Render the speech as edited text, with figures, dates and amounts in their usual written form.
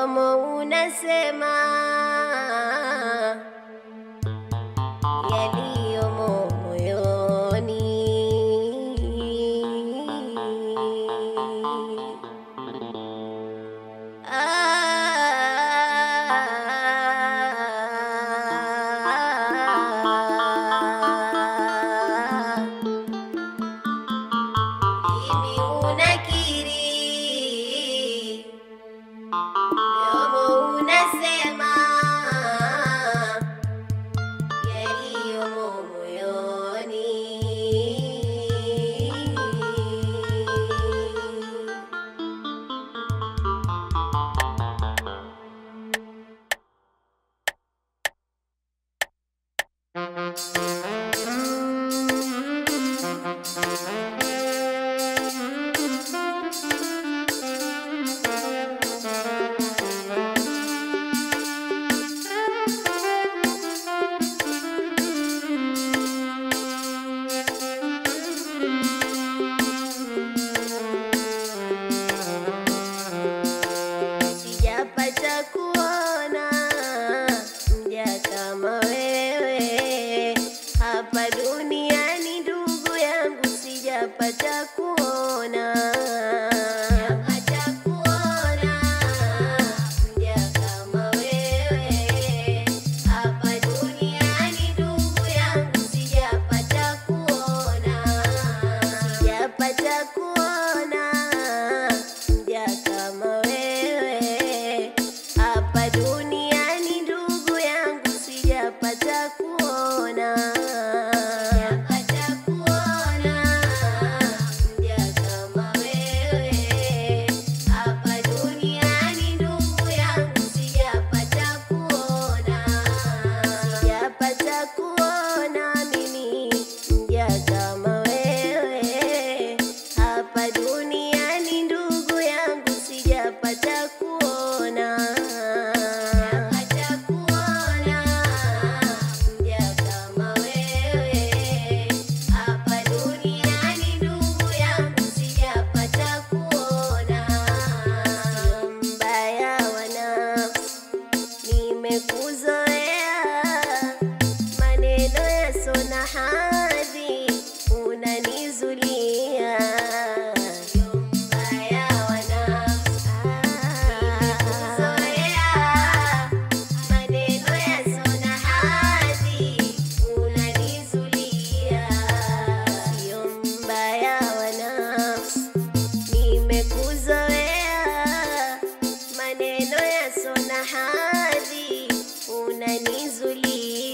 mdomo unasema yaliyomo moyoni. Mimi unakiri, mdomo unasema yaliyomo moyoni. Sijapata kuona mja kama wewe hapa duniani, ndugu yangu, sijapata kuona. Sijapata kuona mja kama wewe hapa duniani, ndugu yangu, sijapata kuona. Sijapata kuona mja kama wewe hapa duniani, ndugu yangu, sijapata kuona. Sijapata kuona mja kama wewe hapa duniani, ndugu yangu, sijapata kuona. Sijapata kuona mimi mja kama wewe hapa duniani, ndugu yangu, sijapata kuona. Sijapata kuona mja kama wewe hapa duniani, ndugu yangu, sijapata kuona. Sio mbaya wa nafsi, nimekuzoea maneno yasona hadhi, unanizulia. Sio mbaya wa nafsi, nimekuzoea maneno yasona hadhi, unanizulia. Sio mbaya wa nafsi, nimekuzoea maneno yasona hadhi, unanizulia.